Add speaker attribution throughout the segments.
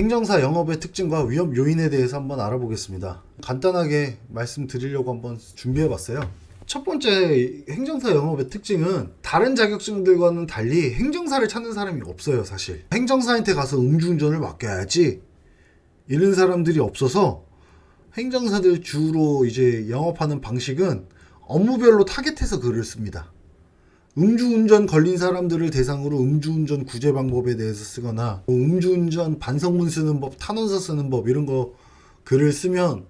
Speaker 1: 행정사 영업의 특징과 위험 요인에 대해서 한번 알아보겠습니다. 간단하게 말씀드리려고 한번 준비해봤어요. 첫 번째 행정사 영업의 특징은 다른 자격증들과는 달리 행정사를 찾는 사람이 없어요. 사실 행정사한테 가서 음주운전을 맡겨야지 이런 사람들이 없어서 행정사들 주로 이제 영업하는 방식은 업무별로 타겟해서 글을 씁니다. 음주운전 걸린 사람들을 대상으로 음주운전 구제 방법에 대해서 쓰거나 음주운전 반성문 쓰는 법, 탄원서 쓰는 법 이런 거 글을 쓰면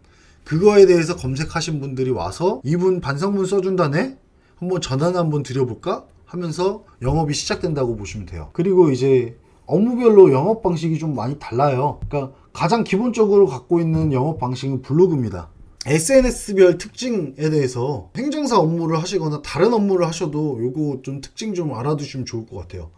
Speaker 1: 그거에 대해서 검색하신 분들이 와서 이분 반성문 써준다네? 한번 전화 한번 드려볼까? 하면서 영업이 시작된다고 보시면 돼요. 그리고 이제 업무별로 영업 방식이 좀 많이 달라요. 그러니까 가장 기본적으로 갖고 있는 영업 방식은 블로그입니다. SNS별 특징에 대해서 행정사 업무를 하시거나 다른 업무를 하셔도 요거 좀 특징 좀 알아두시면 좋을 것 같아요.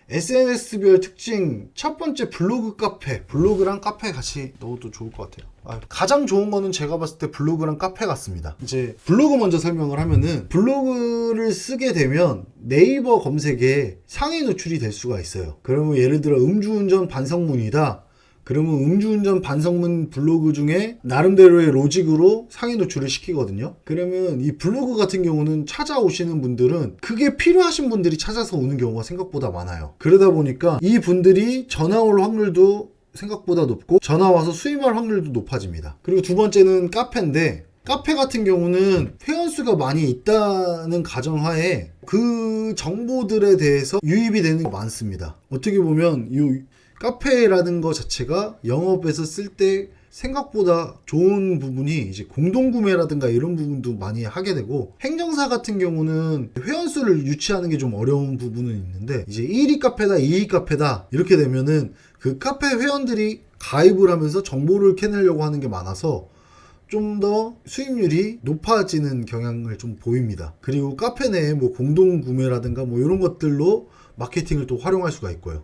Speaker 1: SNS별 특징 첫 번째 블로그 카페, 블로그랑 카페 같이 넣어도 좋을 것 같아요. 가장 좋은 거는 제가 봤을 때 블로그랑 카페 같습니다. 이제 블로그 먼저 설명을 하면은 블로그를 쓰게 되면 네이버 검색에 상위 노출이 될 수가 있어요. 그러면 예를 들어 음주운전 반성문이다. 그러면 음주운전 반성문 블로그 중에 나름대로의 로직으로 상위 노출을 시키거든요. 그러면 이 블로그 같은 경우는 찾아오시는 분들은 그게 필요하신 분들이 찾아서 오는 경우가 생각보다 많아요. 그러다 보니까 이 분들이 전화 올 확률도 생각보다 높고 전화 와서 수임할 확률도 높아집니다. 그리고 두 번째는 카페인데 카페 같은 경우는 회원수가 많이 있다는 가정하에 그 정보들에 대해서 유입이 되는 게 많습니다. 어떻게 보면 이 카페라는 것 자체가 영업에서 쓸 때 생각보다 좋은 부분이 이제 공동구매라든가 이런 부분도 많이 하게 되고, 행정사 같은 경우는 회원수를 유치하는 게 좀 어려운 부분은 있는데 이제 1위 카페다 2위 카페다 이렇게 되면은 그 카페 회원들이 가입을 하면서 정보를 캐내려고 하는 게 많아서 좀 더 수익률이 높아지는 경향을 좀 보입니다. 그리고 카페 내에 뭐 공동구매라든가 뭐 이런 것들로 마케팅을 또 활용할 수가 있고요.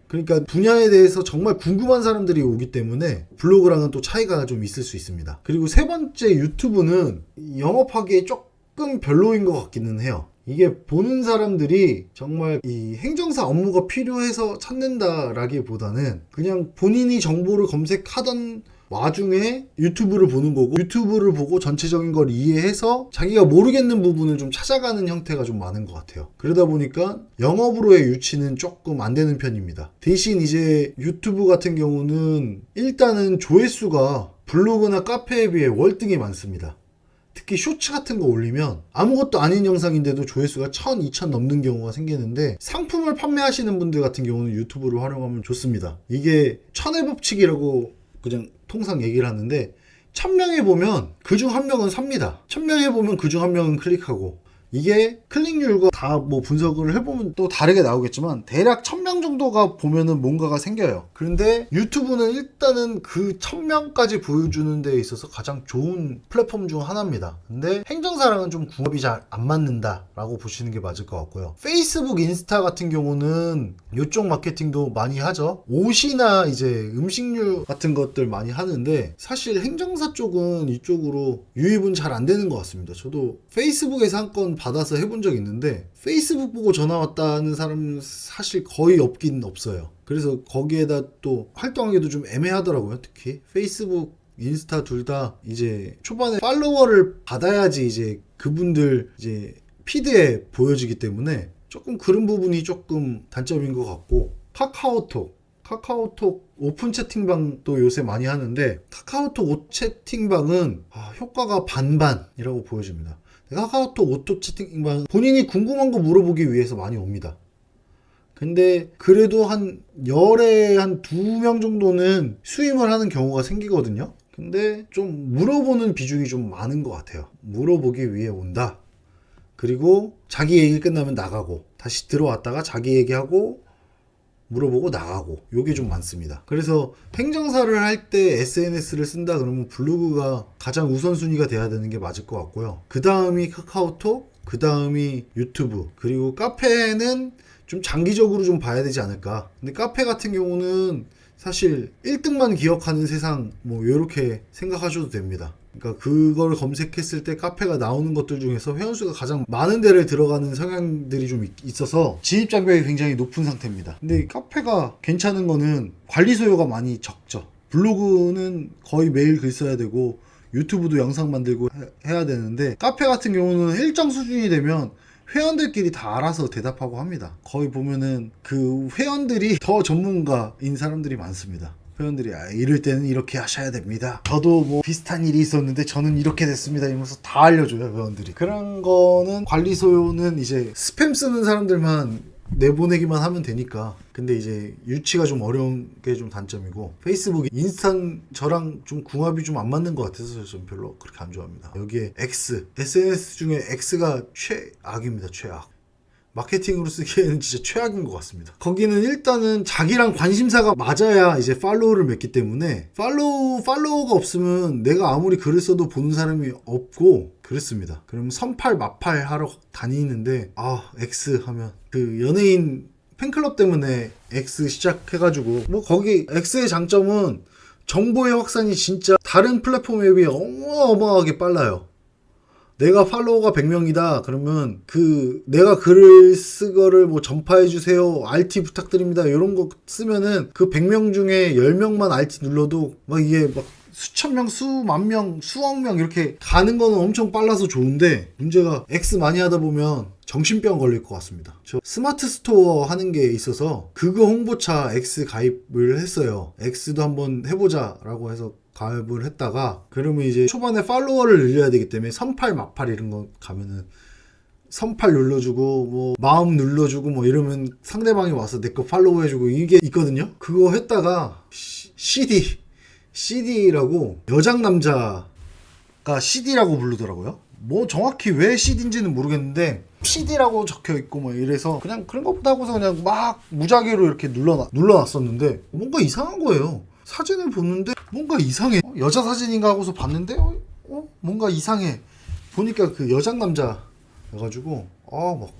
Speaker 1: 그러니까 분야에 대해서 정말 궁금한 사람들이 오기 때문에 블로그랑은 또 차이가 좀 있을 수 있습니다. 그리고 세 번째 유튜브는 영업하기에 조금 별로인 것 같기는 해요. 이게 보는 사람들이 정말 이 행정사 업무가 필요해서 찾는다라기보다는 그냥 본인이 정보를 검색하던 와중에 유튜브를 보는 거고, 유튜브를 보고 전체적인 걸 이해해서 자기가 모르겠는 부분을 좀 찾아가는 형태가 좀 많은 것 같아요. 그러다 보니까 영업으로의 유치는 조금 안 되는 편입니다. 대신 이제 유튜브 같은 경우는 일단은 조회수가 블로그나 카페에 비해 월등히 많습니다. 특히 쇼츠 같은 거 올리면 아무것도 아닌 영상인데도 조회수가 1000, 2000 넘는 경우가 생기는데, 상품을 판매하시는 분들 같은 경우는 유튜브를 활용하면 좋습니다. 이게 천의 법칙이라고 그냥 통상 얘기를 하는데, 1000명이 보면 그중 1명은 삽니다. 1000명이 보면 그중 1명은 클릭하고, 이게 클릭률과 다 뭐 분석을 해보면 또 다르게 나오겠지만 대략 1000명 정도가 보면은 뭔가가 생겨요. 그런데 유튜브는 일단은 그 1000명까지 보여주는 데 있어서 가장 좋은 플랫폼 중 하나입니다. 근데 행정사랑은 좀 궁합이 잘 안 맞는다 라고 보시는 게 맞을 것 같고요. 페이스북, 인스타 같은 경우는 이쪽 마케팅도 많이 하죠. 옷이나 이제 음식류 같은 것들 많이 하는데, 사실 행정사 쪽은 이쪽으로 유입은 잘 안 되는 것 같습니다. 저도 페이스북에서 한 건 받아서 해본 적 있는데 페이스북 보고 전화 왔다는 사람은 사실 거의 없긴 없어요. 그래서 거기에다 또 활동하기도 좀 애매하더라고요. 특히 페이스북, 인스타 둘 다 이제 초반에 팔로워를 받아야지 이제 그분들 이제 피드에 보여지기 때문에 조금 그런 부분이 조금 단점인 것 같고, 카카오톡 오픈 채팅방도 요새 많이 하는데 카카오톡 오픈 채팅방은 효과가 반반이라고 보여집니다. 카카오톡 오토 채팅방 본인이 궁금한 거 물어보기 위해서 많이 옵니다. 근데 그래도 한 열에 한 2명 정도는 수임을 하는 경우가 생기거든요. 근데 좀 물어보는 비중이 좀 많은 것 같아요. 물어보기 위해 온다. 그리고 자기 얘기 끝나면 나가고 다시 들어왔다가 자기 얘기하고 물어보고 나가고, 요게 좀 많습니다. 그래서 행정사를 할 때 SNS를 쓴다 그러면 블로그가 가장 우선순위가 돼야 되는 게 맞을 것 같고요. 그 다음이 카카오톡, 그 다음이 유튜브, 그리고 카페는 좀 장기적으로 좀 봐야 되지 않을까. 근데 카페 같은 경우는 사실 1등만 기억하는 세상 뭐 이렇게 생각하셔도 됩니다. 그러니까 그걸 검색했을 때 카페가 나오는 것들 중에서 회원수가 가장 많은 데를 들어가는 성향들이 좀 있어서 진입 장벽이 굉장히 높은 상태입니다. 근데 카페가 괜찮은 거는 관리 소요가 많이 적죠. 블로그는 거의 매일 글 써야 되고 유튜브도 영상 만들고 해야 되는데, 카페 같은 경우는 일정 수준이 되면 회원들끼리 다 알아서 대답하고 합니다. 거의 보면은 그 회원들이 더 전문가인 사람들이 많습니다. 회원들이 이럴 때는 이렇게 하셔야 됩니다. 저도 뭐 비슷한 일이 있었는데 저는 이렇게 됐습니다 이러면서 다 알려줘요, 회원들이. 그런 거는 관리 소요는 이제 스팸 쓰는 사람들만 내보내기만 하면 되니까. 근데 이제 유치가 좀 어려운 게 좀 단점이고, 페이스북, 인스타는 저랑 좀 궁합이 좀 안 맞는 것 같아서 좀 별로 그렇게 안 좋아합니다. 여기에 X, SNS 중에 X가 최악입니다. 최악. 마케팅으로 쓰기에는 진짜 최악인 것 같습니다. 거기는 일단은 자기랑 관심사가 맞아야 이제 팔로우를 맺기 때문에, 팔로우가 없으면 내가 아무리 글을 써도 보는 사람이 없고 그렇습니다. 그러면 선팔 마팔 하러 다니는데, X 하면 그 연예인 팬클럽 때문에 X 시작해가지고, 뭐 거기 X의 장점은 정보의 확산이 진짜 다른 플랫폼에 비해 어마어마하게 빨라요. 내가 팔로워가 100명이다 그러면 그 내가 글을 쓰거를 뭐 전파해 주세요, RT 부탁드립니다 이런 거 쓰면은 그 100명 중에 10명만 RT 눌러도 막 이게 막 수천 명, 수만 명, 수억 명 이렇게 가는 거는 엄청 빨라서 좋은데, 문제가 X 많이 하다 보면 정신병 걸릴 것 같습니다. 저 스마트 스토어 하는 게 있어서 그거 홍보차 X 가입을 했어요. X도 한번 해보자 라고 해서 가입을 했다가, 그러면 이제 초반에 팔로워를 늘려야 되기 때문에 선팔 마팔 이런 거 가면은 선팔 눌러주고 뭐 마음 눌러주고 뭐 이러면 상대방이 와서 내 거 팔로우 해주고 이게 있거든요. 그거 했다가 CD라고 여장 남자가 CD라고 부르더라고요. 뭐 정확히 왜 CD인지는 모르겠는데 CD라고 적혀 있고 뭐 이래서 그냥 그런 것보다 하고서 그냥 막 무작위로 이렇게 눌러놨었는데 뭔가 이상한 거예요. 사진을 보는데 뭔가 이상해. 여자 사진인가 하고서 봤는데 뭔가 이상해. 보니까 그 여장 남자여가지고 막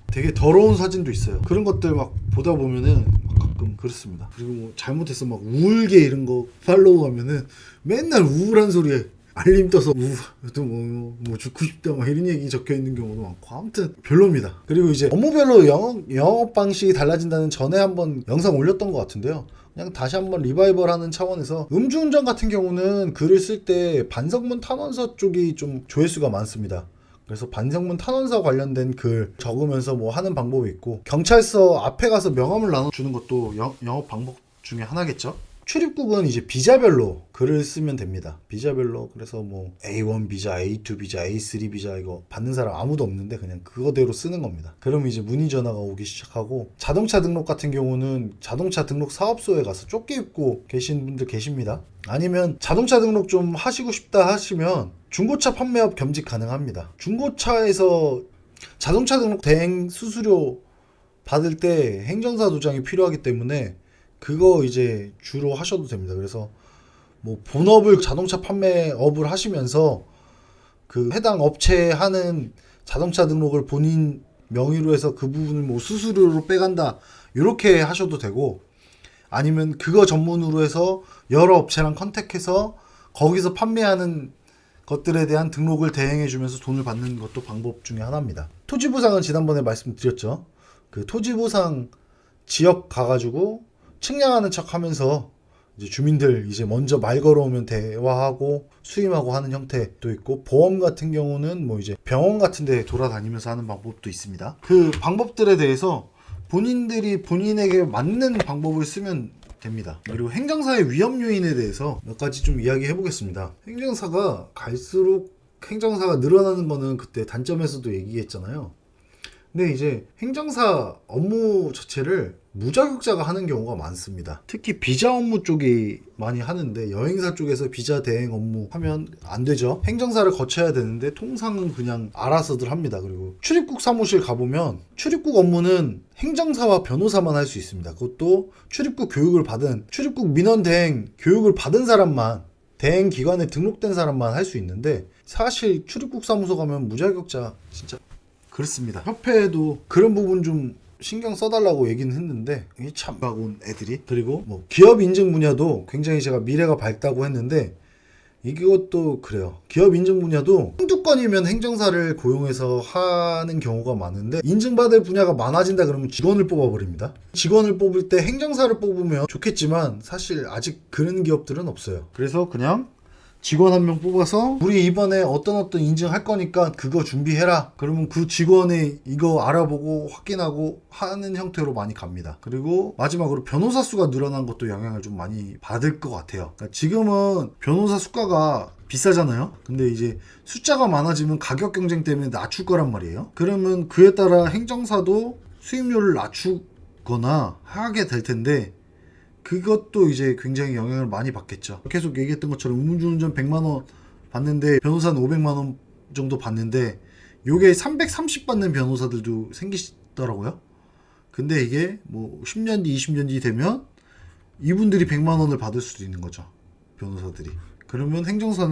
Speaker 1: 되게 더러운 사진도 있어요. 그런 것들 막 보다 보면은 막 가끔 그렇습니다. 그리고 뭐 잘못해서 막 우울게 이런 거 팔로우 하면은 맨날 우울한 소리에 알림 떠서 뭐 죽고 싶다 막 이런 얘기 적혀 있는 경우도 많고, 아무튼 별로입니다. 그리고 이제 업무별로 영업 방식이 달라진다는 전에 한번 영상 올렸던 것 같은데요. 그냥 다시 한번 리바이벌 하는 차원에서, 음주운전 같은 경우는 글을 쓸 때 반성문 탄원서 쪽이 좀 조회수가 많습니다. 그래서 반성문 탄원서 관련된 글 적으면서 뭐 하는 방법이 있고, 경찰서 앞에 가서 명함을 나눠주는 것도 영업 방법 중에 하나겠죠. 출입국은 이제 비자별로 글을 쓰면 됩니다. 비자별로. 그래서 뭐 A1 비자, A2 비자, A3 비자 이거 받는 사람 아무도 없는데 그냥 그거대로 쓰는 겁니다. 그러면 이제 문의 전화가 오기 시작하고, 자동차 등록 같은 경우는 자동차 등록 사업소에 가서 조끼 입고 계신 분들 계십니다. 아니면 자동차 등록 좀 하시고 싶다 하시면 중고차 판매업 겸직 가능합니다. 중고차에서 자동차 등록 대행 수수료 받을 때 행정사 도장이 필요하기 때문에 그거 이제 주로 하셔도 됩니다. 그래서 뭐 본업을 자동차 판매업을 하시면서 그 해당 업체에 하는 자동차 등록을 본인 명의로 해서 그 부분을 뭐 수수료로 빼간다 이렇게 하셔도 되고, 아니면 그거 전문으로 해서 여러 업체랑 컨택해서 거기서 판매하는 것들에 대한 등록을 대행해 주면서 돈을 받는 것도 방법 중에 하나입니다. 토지보상은 지난번에 말씀드렸죠. 그 토지보상 지역 가가지고 측량하는 척 하면서 이제 주민들 이제 먼저 말 걸어오면 대화하고 수임하고 하는 형태도 있고, 보험 같은 경우는 뭐 이제 병원 같은 데 돌아다니면서 하는 방법도 있습니다. 그 방법들에 대해서 본인들이 본인에게 맞는 방법을 쓰면 됩니다. 그리고 행정사의 위험 요인에 대해서 몇 가지 좀 이야기해 보겠습니다. 행정사가 갈수록 행정사가 늘어나는 거는 그때 단점에서도 얘기했잖아요. 근데 이제 행정사 업무 자체를 무자격자가 하는 경우가 많습니다. 특히 비자 업무 쪽이 많이 하는데, 여행사 쪽에서 비자 대행 업무 하면 안 되죠. 행정사를 거쳐야 되는데 통상은 그냥 알아서들 합니다. 그리고 출입국 사무실 가보면 출입국 업무는 행정사와 변호사만 할 수 있습니다. 그것도 출입국 민원 대행 교육을 받은 사람만, 대행 기관에 등록된 사람만 할 수 있는데, 사실 출입국 사무소 가면 무자격자 진짜 그렇습니다. 협회에도 그런 부분 좀 신경 써달라고 얘기는 했는데 이게 참 온 애들이. 그리고 뭐 기업 인증 분야도 굉장히 제가 미래가 밝다고 했는데 이것도 그래요. 기업 인증 분야도 한두 건이면 행정사를 고용해서 하는 경우가 많은데 인증받을 분야가 많아진다 그러면 직원을 뽑아버립니다. 직원을 뽑을 때 행정사를 뽑으면 좋겠지만 사실 아직 그런 기업들은 없어요. 그래서 그냥 직원 한 명 뽑아서 우리 이번에 어떤 인증할 거니까 그거 준비해라. 그러면 그 직원이 이거 알아보고 확인하고 하는 형태로 많이 갑니다. 그리고 마지막으로 변호사 수가 늘어난 것도 영향을 좀 많이 받을 것 같아요. 그러니까 지금은 변호사 수가가 비싸잖아요. 근데 이제 숫자가 많아지면 가격 경쟁 때문에 낮출 거란 말이에요. 그러면 그에 따라 행정사도 수임료를 낮추거나 하게 될 텐데 그것도 이제 굉장히 영향을 많이 받겠죠. 계속 얘기했던 것처럼 음주운전 100만원 받는데 변호사는 500만원 정도 받는데 요게 330 받는 변호사들도 생기더라고요. 근데 이게 뭐 10년 뒤 20년 뒤 되면 이분들이 100만원을 받을 수도 있는 거죠. 변호사들이. 그러면 행정사는